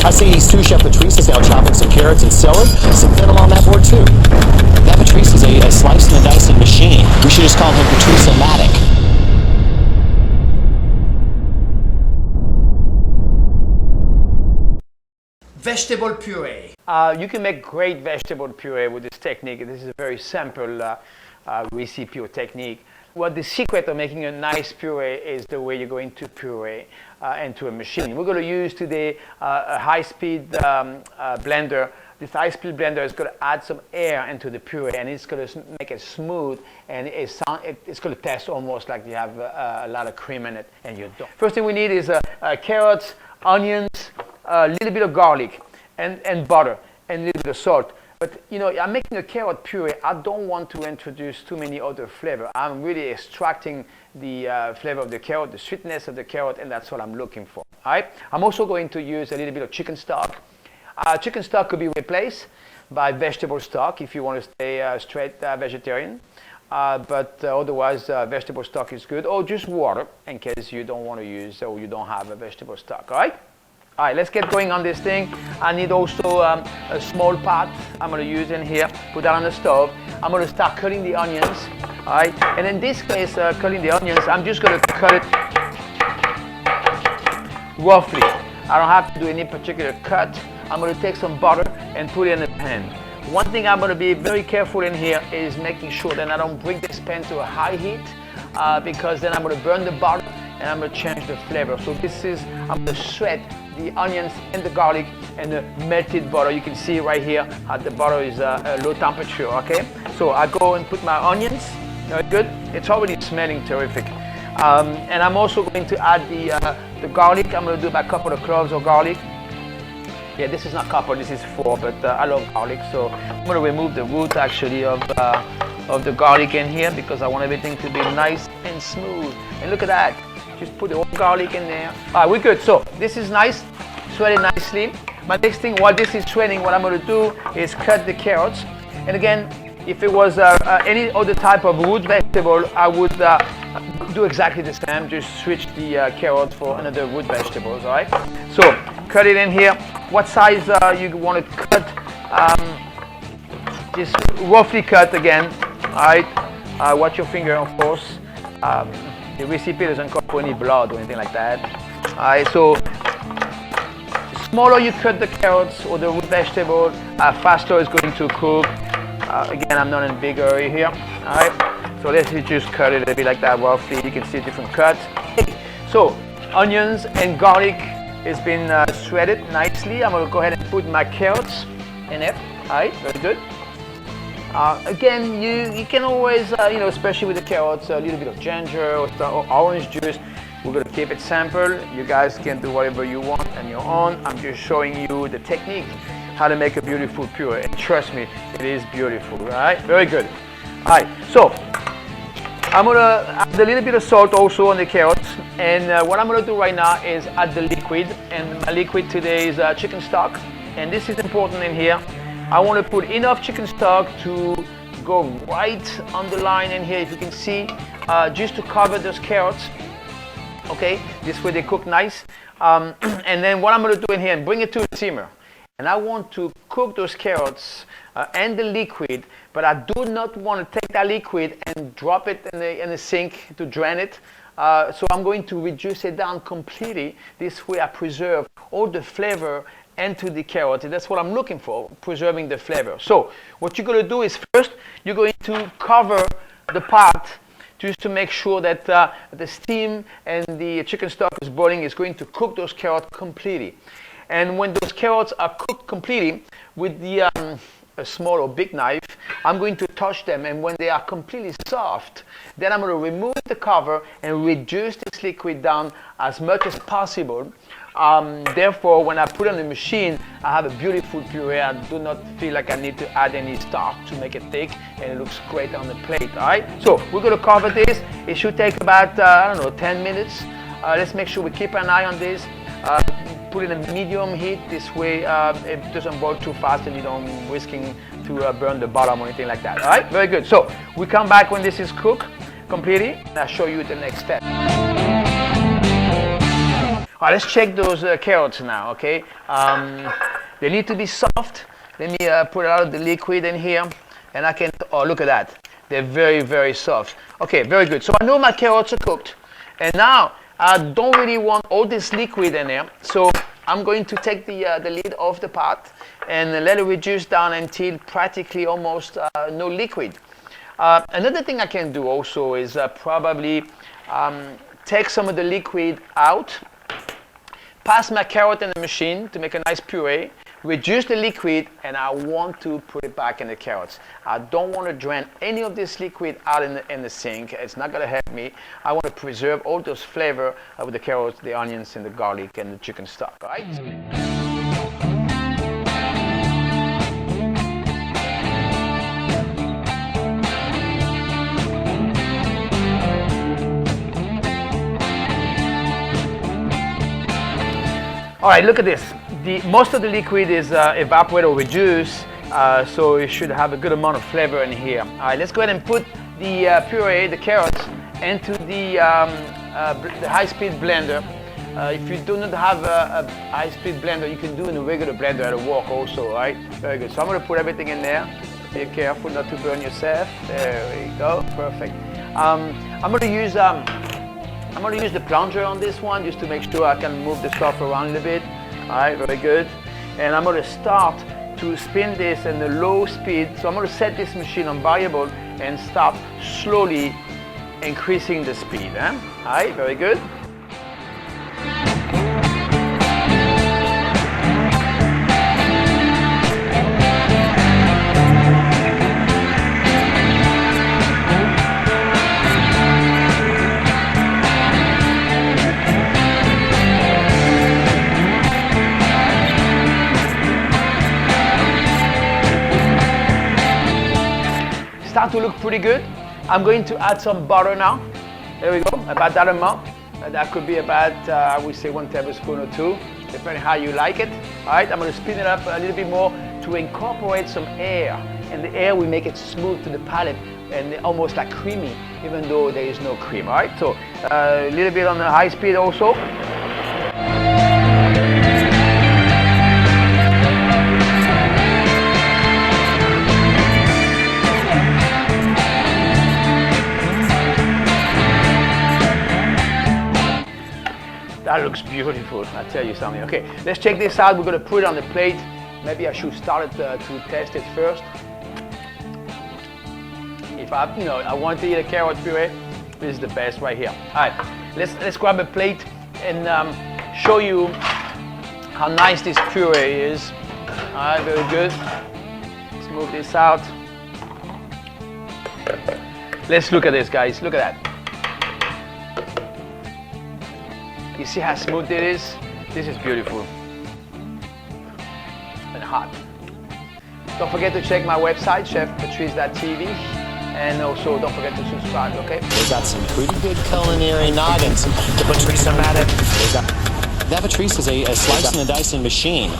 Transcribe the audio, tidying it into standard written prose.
I see sous chef Patrice is now chopping some carrots and celery. Some fennel on that board too. That Patrice is a slicing and dicing machine. We should just call him Patrice-o-matic. Vegetable puree. You can make great vegetable puree with this technique. This is a very simple recipe or technique. Well, the secret of making a nice puree is the way you're going to puree into a machine. We're going to use today a high-speed blender. This high-speed blender is going to add some air into the puree, and it's going to make it smooth, and it's going to taste almost like you have a lot of cream in it, and you don't. First thing we need is carrots, onions, a little bit of garlic, and butter, and a little bit of salt. But you know, I'm making a carrot puree. I don't want to introduce too many other flavors. I'm really extracting the flavor of the carrot, the sweetness of the carrot, and that's what I'm looking for. All right? I'm also going to use a little bit of chicken stock. Chicken stock could be replaced by vegetable stock if you want to stay straight vegetarian. But otherwise, vegetable stock is good, or just water in case you don't want to use or you don't have a vegetable stock. All right? All right, let's get going on this thing. I need also a small pot I'm going to use in here. Put that on the stove. I'm going to start cutting the onions. All right, and in this case, cutting the onions, I'm just going to cut it roughly. I don't have to do any particular cut. I'm going to take some butter and put it in the pan. One thing I'm going to be very careful in here is making sure that I don't bring this pan to a high heat because then I'm going to burn the butter and I'm going to change the flavor. So this is, I'm going to sweat the onions and the garlic and the melted butter. You can see right here how the butter is low temperature, okay? So I go and put my onions, good. It's already smelling terrific. And I'm also going to add the garlic. I'm going to do about a couple of cloves of garlic. Yeah, this is not a couple, this is 4, but I love garlic. So I'm going to remove the root actually of the garlic in here because I want everything to be nice and smooth. And look at that. Just put the whole garlic in there. All right, we're good. So this is nice, sweated nicely. My next thing, while this is sweating, what I'm going to do is cut the carrots. And again, if it was any other type of root vegetable, I would do exactly the same. Just switch the carrots for another root vegetables. All right. So cut it in here. What size you want to cut? Just roughly cut again. All right. Watch your finger, of course. The recipe doesn't call for any blood or anything like that. Alright, so smaller you cut the carrots or the root vegetable, faster it's going to cook. Again, I'm not in a big hurry here. Alright, so let's just cut it a bit like that roughly. You can see different cuts. So onions and garlic has been shredded nicely. I'm going to go ahead and put my carrots in it. Alright, very good. Again, you can always, you know, especially with the carrots, a little bit of ginger or orange juice. We're going to keep it simple. You guys can do whatever you want on your own. I'm just showing you the technique, how to make a beautiful puree. And trust me, it is beautiful, right? Very good. All right, so I'm going to add a little bit of salt also on the carrots. And what I'm going to do right now is add the liquid. And my liquid today is chicken stock. And this is important in here. I want to put enough chicken stock to go right on the line in here, if you can see, just to cover those carrots. Okay, this way they cook nice. And then what I'm going to do in here and bring it to a simmer. And I want to cook those carrots and the liquid, but I do not want to take that liquid and drop it in the sink to drain it. So I'm going to reduce it down completely. This way I preserve all the flavor into the carrot. And that's what I'm looking for, preserving the flavor. So what you're going to do is first, you're going to cover the pot just to make sure that the steam and the chicken stock is boiling is going to cook those carrots completely. And when those carrots are cooked completely with the a small or big knife, I'm going to touch them, and when they are completely soft, then I'm going to remove the cover and reduce this liquid down as much as possible. Therefore, when I put it on the machine, I have a beautiful puree. I do not feel like I need to add any stock to make it thick, and it looks great on the plate. All right, so we're going to cover this. It should take about, I don't know, 10 minutes. Let's make sure we keep an eye on this. Put it in medium heat. This way it doesn't boil too fast and you don't risking to burn the bottom or anything like that. All right, very good. So we come back when this is cooked completely, and I'll show you the next step. All right, let's check those carrots now, okay? They need to be soft. Let me put a lot of the liquid in here, and I can, oh, look at that. They're very, very soft. Okay, very good. So I know my carrots are cooked, and now I don't really want all this liquid in there, so I'm going to take the lid off the pot and let it reduce down until practically almost no liquid. Another thing I can do also is probably take some of the liquid out, pass my carrot in the machine to make a nice puree, reduce the liquid, and I want to put it back in the carrots. I don't want to drain any of this liquid out in the sink. It's not going to help me. I want to preserve all those flavor with the carrots, the onions, and the garlic, and the chicken stock, all right? All right, look at this. Most of the liquid is evaporated or reduced, so it should have a good amount of flavor in here. All right, let's go ahead and put the puree, the carrots, into the high-speed blender. If you do not have a high-speed blender, you can do it in a regular blender at work also, all right? Very good. So I'm going to put everything in there. Be careful not to burn yourself. There we go. Perfect. I'm going to use the plunger on this one just to make sure I can move the stuff around a little bit. All right, very good. And I'm going to start to spin this in the low speed. So I'm going to set this machine on variable and start slowly increasing the speed. All right, very good. Start to look pretty good. I'm going to add some butter now. There we go, about that amount. That could be about, I would say 1 tablespoon or 2, depending how you like it. All right, I'm going to spin it up a little bit more to incorporate some air. And the air will make it smooth to the palate and almost like creamy, even though there is no cream. All right, so a little bit on the high speed also. That looks beautiful, I'll tell you something. Okay, let's check this out. We're going to put it on the plate. Maybe I should start it to test it first. If I want to eat a carrot puree, this is the best right here. All right, let's grab a plate and show you how nice this puree is. All right, very good. Let's move this out. Let's look at this, guys. Look at that. You see how smooth it is? This is beautiful and hot. Don't forget to check my website, chefpatrice.tv, and also don't forget to subscribe, okay? They got some pretty good culinary noggins to Patrice at it. That Patrice is a slicing and dicing machine.